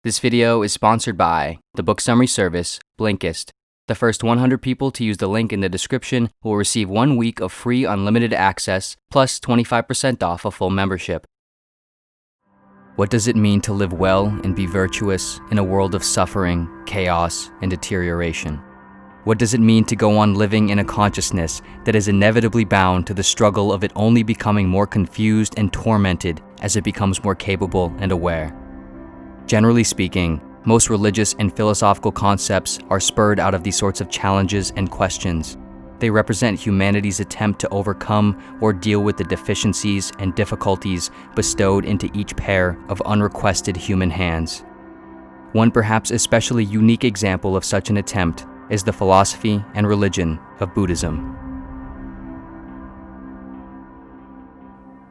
This video is sponsored by the book summary service, Blinkist. The first 100 people to use the link in the description will receive 1 week of free unlimited access, plus 25% off a full membership. What does it mean to live well and be virtuous in a world of suffering, chaos, and deterioration? What does it mean to go on living in a consciousness that is inevitably bound to the struggle of it only becoming more confused and tormented as it becomes more capable and aware? Generally speaking, most religious and philosophical concepts are spurred out of these sorts of challenges and questions. They represent humanity's attempt to overcome or deal with the deficiencies and difficulties bestowed into each pair of unrequested human hands. One perhaps especially unique example of such an attempt is the philosophy and religion of Buddhism.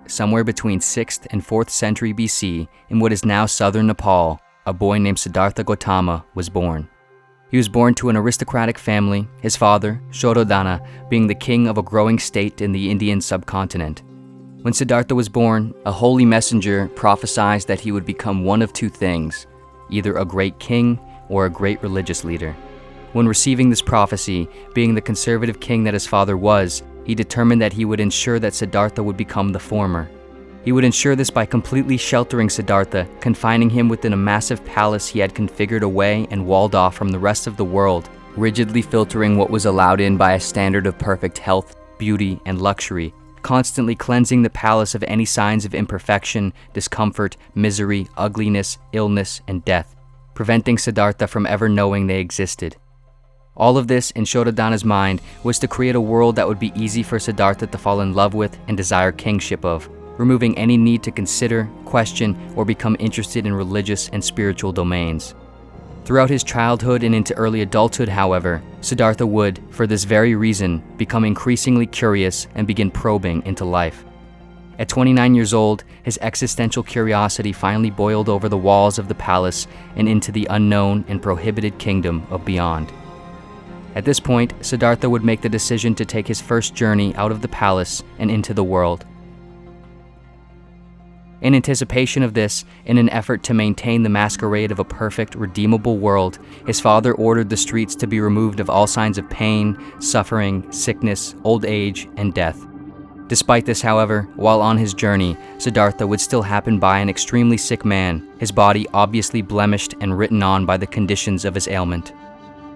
Somewhere between 6th and 4th century BC, in what is now southern Nepal, a boy named Siddhartha Gautama was born. He was born to an aristocratic family, his father, Shododana, being the king of a growing state in the Indian subcontinent. When Siddhartha was born, a holy messenger prophesied that he would become one of two things, either a great king or a great religious leader. When receiving this prophecy, being the conservative king that his father was, he determined that he would ensure that Siddhartha would become the former. He would ensure this by completely sheltering Siddhartha, confining him within a massive palace he had configured away and walled off from the rest of the world, rigidly filtering what was allowed in by a standard of perfect health, beauty, and luxury, constantly cleansing the palace of any signs of imperfection, discomfort, misery, ugliness, illness, and death, preventing Siddhartha from ever knowing they existed. All of this, in Shododana's mind, was to create a world that would be easy for Siddhartha to fall in love with and desire kingship of, removing any need to consider, question, or become interested in religious and spiritual domains. Throughout his childhood and into early adulthood, however, Siddhartha would, for this very reason, become increasingly curious and begin probing into life. At 29 years old, his existential curiosity finally boiled over the walls of the palace and into the unknown and prohibited kingdom of beyond. At this point, Siddhartha would make the decision to take his first journey out of the palace and into the world. In anticipation of this, in an effort to maintain the masquerade of a perfect, redeemable world, his father ordered the streets to be removed of all signs of pain, suffering, sickness, old age, and death. Despite this, however, while on his journey, Siddhartha would still happen by an extremely sick man, his body obviously blemished and written on by the conditions of his ailment.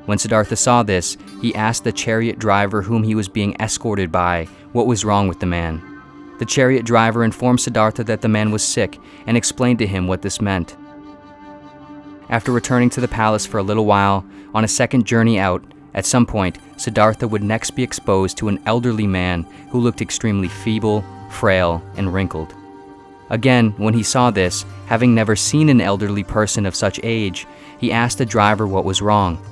When Siddhartha saw this, he asked the chariot driver whom he was being escorted by what was wrong with the man. The chariot driver informed Siddhartha that the man was sick and explained to him what this meant. After returning to the palace for a little while, on a second journey out, at some point, Siddhartha would next be exposed to an elderly man who looked extremely feeble, frail, and wrinkled. Again, when he saw this, having never seen an elderly person of such age, he asked the driver what was wrong.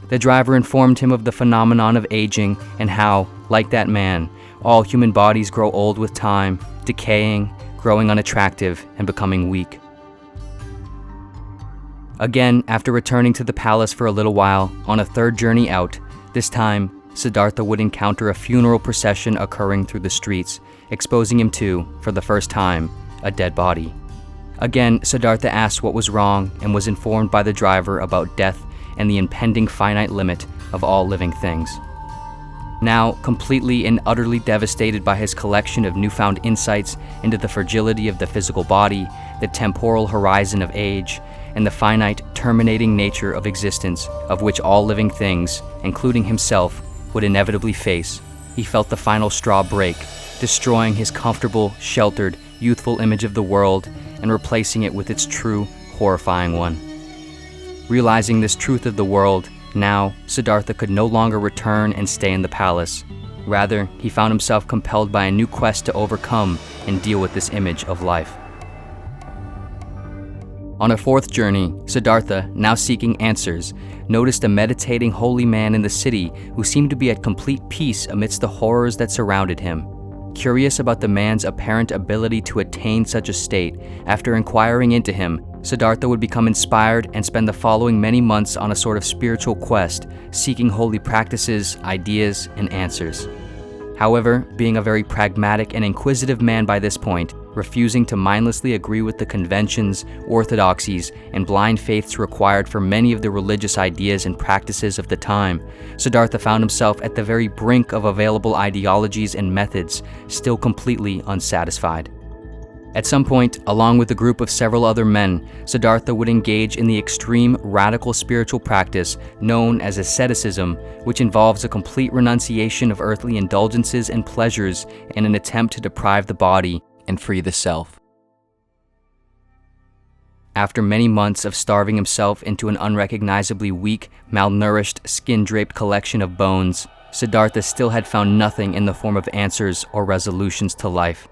The driver informed him of the phenomenon of aging and how, like that man, all human bodies grow old with time, decaying, growing unattractive, and becoming weak. Again, after returning to the palace for a little while, on a third journey out, this time, Siddhartha would encounter a funeral procession occurring through the streets, exposing him to, for the first time, a dead body. Again, Siddhartha asked what was wrong and was informed by the driver about death and the impending finite limit of all living things. Now, completely and utterly devastated by his collection of newfound insights into the fragility of the physical body, the temporal horizon of age, and the finite, terminating nature of existence of which all living things, including himself, would inevitably face, he felt the final straw break, destroying his comfortable, sheltered, youthful image of the world and replacing it with its true, horrifying one. Realizing this truth of the world, now, Siddhartha could no longer return and stay in the palace. Rather, he found himself compelled by a new quest to overcome and deal with this image of life. On a fourth journey, Siddhartha, now seeking answers, noticed a meditating holy man in the city who seemed to be at complete peace amidst the horrors that surrounded him. Curious about the man's apparent ability to attain such a state, after inquiring into him, Siddhartha would become inspired and spend the following many months on a sort of spiritual quest, seeking holy practices, ideas, and answers. However, being a very pragmatic and inquisitive man by this point, refusing to mindlessly agree with the conventions, orthodoxies, and blind faiths required for many of the religious ideas and practices of the time, Siddhartha found himself at the very brink of available ideologies and methods, still completely unsatisfied. At some point, along with a group of several other men, Siddhartha would engage in the extreme radical spiritual practice known as asceticism, which involves a complete renunciation of earthly indulgences and pleasures in an attempt to deprive the body and free the self. After many months of starving himself into an unrecognizably weak, malnourished, skin-draped collection of bones, Siddhartha still had found nothing in the form of answers or resolutions to life.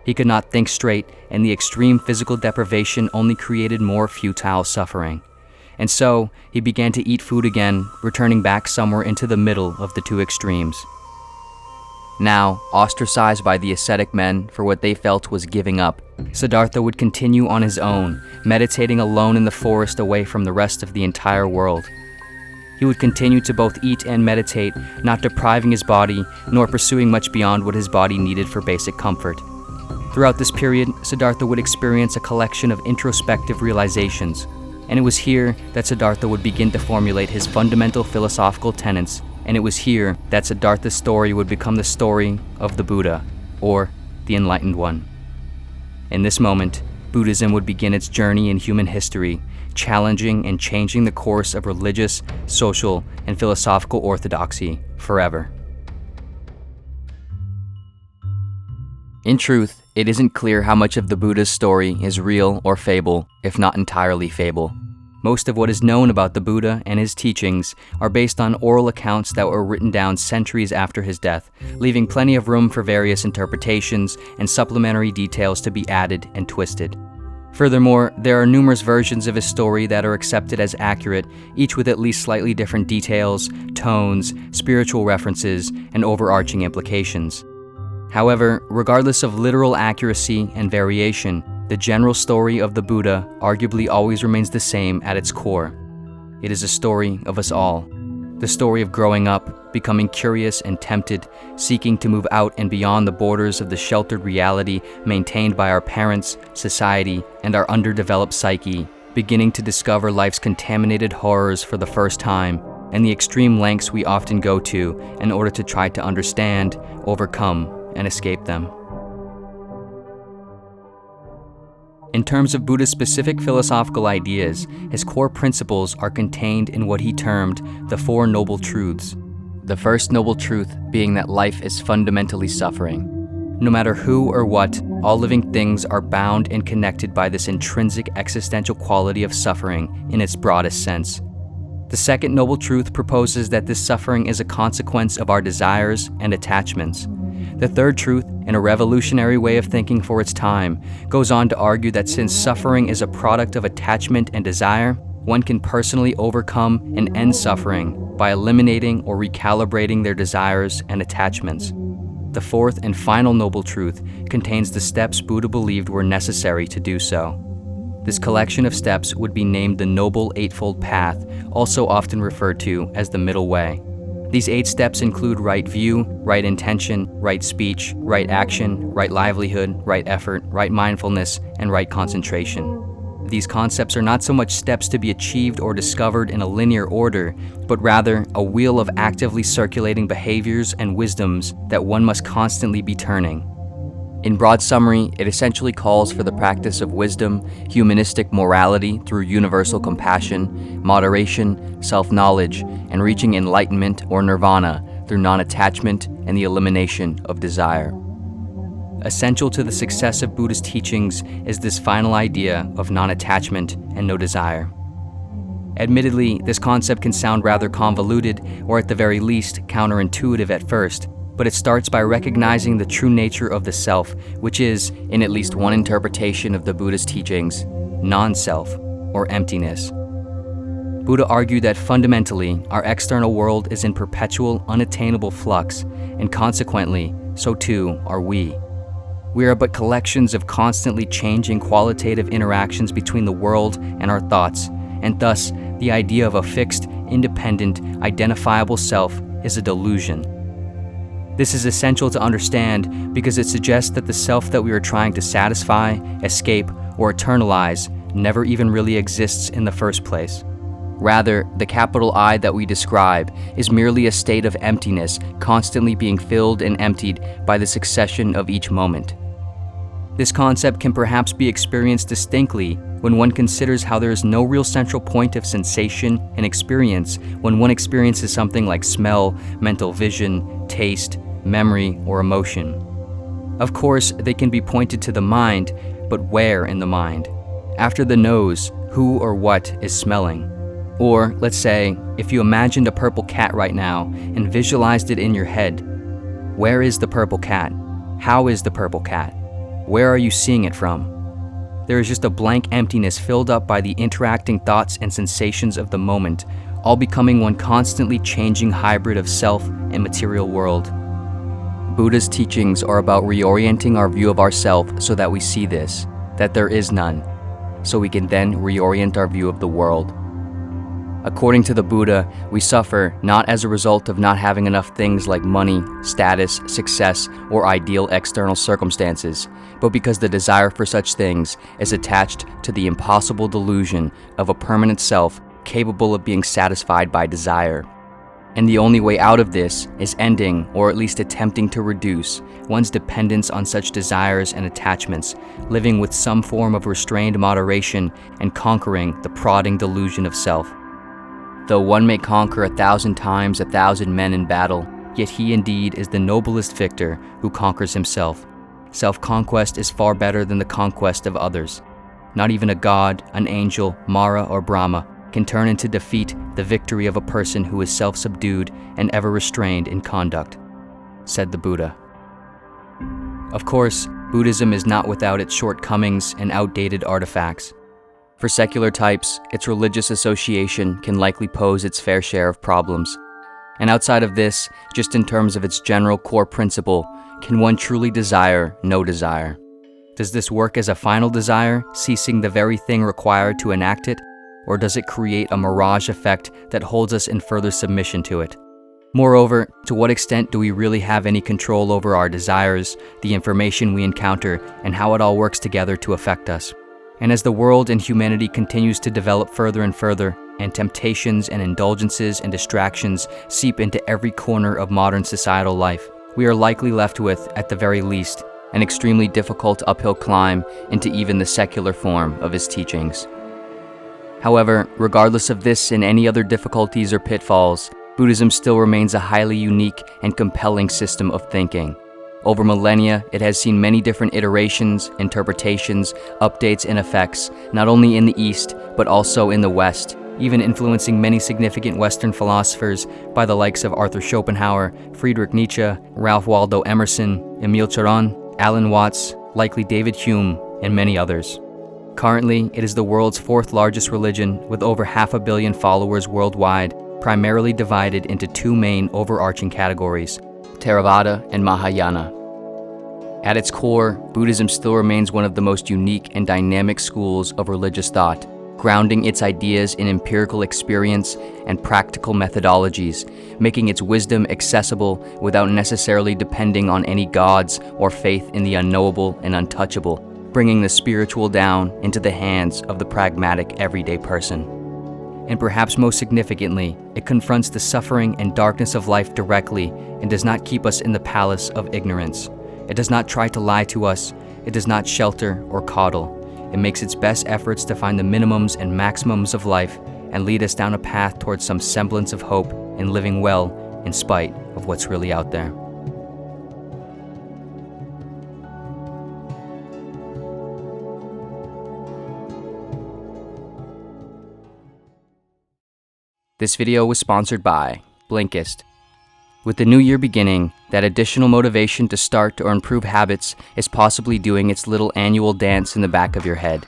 He could not think straight, and the extreme physical deprivation only created more futile suffering. And so, he began to eat food again, returning back somewhere into the middle of the two extremes. Now, ostracized by the ascetic men for what they felt was giving up, Siddhartha would continue on his own, meditating alone in the forest away from the rest of the entire world. He would continue to both eat and meditate, not depriving his body, nor pursuing much beyond what his body needed for basic comfort. Throughout this period, Siddhartha would experience a collection of introspective realizations, and it was here that Siddhartha would begin to formulate his fundamental philosophical tenets, and it was here that Siddhartha's story would become the story of the Buddha, or the Enlightened One. In this moment, Buddhism would begin its journey in human history, challenging and changing the course of religious, social, and philosophical orthodoxy forever. In truth, it isn't clear how much of the Buddha's story is real or fable, if not entirely fable. Most of what is known about the Buddha and his teachings are based on oral accounts that were written down centuries after his death, leaving plenty of room for various interpretations and supplementary details to be added and twisted. Furthermore, there are numerous versions of his story that are accepted as accurate, each with at least slightly different details, tones, spiritual references, and overarching implications. However, regardless of literal accuracy and variation, the general story of the Buddha arguably always remains the same at its core. It is a story of us all. The story of growing up, becoming curious and tempted, seeking to move out and beyond the borders of the sheltered reality maintained by our parents, society, and our underdeveloped psyche, beginning to discover life's contaminated horrors for the first time, and the extreme lengths we often go to in order to try to understand, overcome, and escape them. In terms of Buddha's specific philosophical ideas, his core principles are contained in what he termed the Four Noble Truths. The first noble truth being that life is fundamentally suffering. No matter who or what, all living things are bound and connected by this intrinsic existential quality of suffering in its broadest sense. The second noble truth proposes that this suffering is a consequence of our desires and attachments. The third truth, in a revolutionary way of thinking for its time, goes on to argue that since suffering is a product of attachment and desire, one can personally overcome and end suffering by eliminating or recalibrating their desires and attachments. The fourth and final noble truth contains the steps Buddha believed were necessary to do so. This collection of steps would be named the Noble Eightfold Path, also often referred to as the Middle Way. These 8 steps include right view, right intention, right speech, right action, right livelihood, right effort, right mindfulness, and right concentration. These concepts are not so much steps to be achieved or discovered in a linear order, but rather a wheel of actively circulating behaviors and wisdoms that one must constantly be turning. In broad summary, it essentially calls for the practice of wisdom, humanistic morality through universal compassion, moderation, self-knowledge, and reaching enlightenment or nirvana through non-attachment and the elimination of desire. Essential to the success of Buddha's teachings is this final idea of non-attachment and no desire. Admittedly, this concept can sound rather convoluted or at the very least counterintuitive at first, but it starts by recognizing the true nature of the self, which is, in at least one interpretation of the Buddha's teachings, non-self, or emptiness. Buddha argued that fundamentally, our external world is in perpetual, unattainable flux, and consequently, so too are we. We are but collections of constantly changing qualitative interactions between the world and our thoughts, and thus, the idea of a fixed, independent, identifiable self is a delusion. This is essential to understand because it suggests that the self that we are trying to satisfy, escape, or eternalize never even really exists in the first place. Rather, the capital I that we describe is merely a state of emptiness constantly being filled and emptied by the succession of each moment. This concept can perhaps be experienced distinctly when one considers how there is no real central point of sensation and experience when one experiences something like smell, mental vision, taste, memory, or emotion. Of course, they can be pointed to the mind, but where in the mind? After the nose, who or what is smelling? Or, let's say, if you imagined a purple cat right now and visualized it in your head, where is the purple cat? How is the purple cat? Where are you seeing it from? There is just a blank emptiness filled up by the interacting thoughts and sensations of the moment, all becoming one constantly changing hybrid of self and material world. Buddha's teachings are about reorienting our view of ourself so that we see this, that there is none, so we can then reorient our view of the world. According to the Buddha, we suffer not as a result of not having enough things like money, status, success, or ideal external circumstances, but because the desire for such things is attached to the impossible delusion of a permanent self capable of being satisfied by desire. And the only way out of this is ending, or at least attempting to reduce, one's dependence on such desires and attachments, living with some form of restrained moderation and conquering the prodding delusion of self. Though one may conquer 1,000 times 1,000 men in battle, yet he indeed is the noblest victor who conquers himself. Self-conquest is far better than the conquest of others. Not even a god, an angel, Mara, or Brahma can turn into defeat the victory of a person who is self-subdued and ever restrained in conduct, said the Buddha. Of course, Buddhism is not without its shortcomings and outdated artifacts. For secular types, its religious association can likely pose its fair share of problems. And outside of this, just in terms of its general core principle, can one truly desire no desire? Does this work as a final desire, ceasing the very thing required to enact it? Or does it create a mirage effect that holds us in further submission to it? Moreover, to what extent do we really have any control over our desires, the information we encounter, and how it all works together to affect us? And as the world and humanity continues to develop further and further, and temptations and indulgences and distractions seep into every corner of modern societal life, we are likely left with, at the very least, an extremely difficult uphill climb into even the secular form of his teachings. However, regardless of this and any other difficulties or pitfalls, Buddhism still remains a highly unique and compelling system of thinking. Over millennia, it has seen many different iterations, interpretations, updates, and effects, not only in the East, but also in the West, even influencing many significant Western philosophers by the likes of Arthur Schopenhauer, Friedrich Nietzsche, Ralph Waldo Emerson, Emile Cioran, Alan Watts, likely David Hume, and many others. Currently, it is the world's fourth largest religion with over 500 million followers worldwide, primarily divided into two main overarching categories: Theravada and Mahayana. At its core, Buddhism still remains one of the most unique and dynamic schools of religious thought, grounding its ideas in empirical experience and practical methodologies, making its wisdom accessible without necessarily depending on any gods or faith in the unknowable and untouchable, bringing the spiritual down into the hands of the pragmatic everyday person. And perhaps most significantly, it confronts the suffering and darkness of life directly and does not keep us in the palace of ignorance. It does not try to lie to us. It does not shelter or coddle. It makes its best efforts to find the minimums and maximums of life and lead us down a path towards some semblance of hope in living well in spite of what's really out there. This video was sponsored by Blinkist. With the new year beginning, that additional motivation to start or improve habits is possibly doing its little annual dance in the back of your head.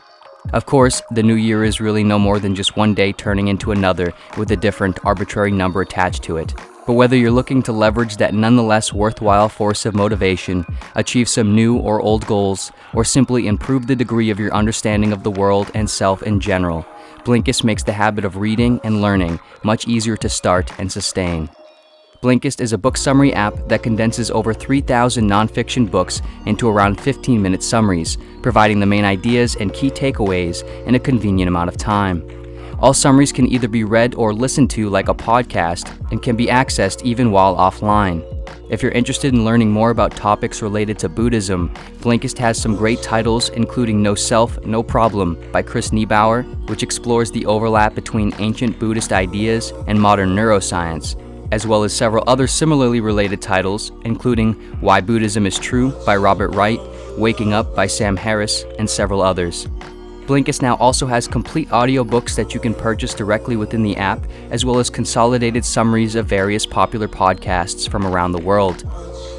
Of course, the new year is really no more than just one day turning into another with a different arbitrary number attached to it. But whether you're looking to leverage that nonetheless worthwhile force of motivation, achieve some new or old goals, or simply improve the degree of your understanding of the world and self in general, Blinkist makes the habit of reading and learning much easier to start and sustain. Blinkist is a book summary app that condenses over 3,000 nonfiction books into around 15-minute summaries, providing the main ideas and key takeaways in a convenient amount of time. All summaries can either be read or listened to like a podcast and can be accessed even while offline. If you're interested in learning more about topics related to Buddhism, Blinkist has some great titles including No Self, No Problem by Chris Niebauer, which explores the overlap between ancient Buddhist ideas and modern neuroscience, as well as several other similarly related titles, including Why Buddhism is True by Robert Wright, Waking Up by Sam Harris, and several others. Blinkist now also has complete audiobooks that you can purchase directly within the app, as well as consolidated summaries of various popular podcasts from around the world.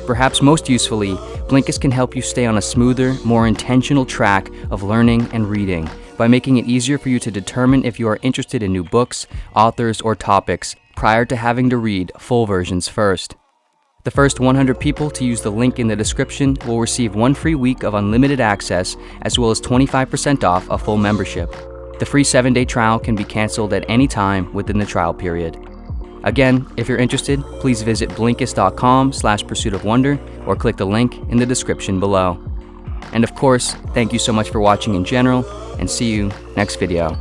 Perhaps most usefully, Blinkist can help you stay on a smoother, more intentional track of learning and reading by making it easier for you to determine if you are interested in new books, authors, or topics prior to having to read full versions first. The first 100 people to use the link in the description will receive 1 free week of unlimited access, as well as 25% off a full membership. The free 7-day trial can be canceled at any time within the trial period. Again, if you're interested, please visit Blinkist.com/pursuitofwonder or click the link in the description below. And of course, thank you so much for watching in general, and see you next video.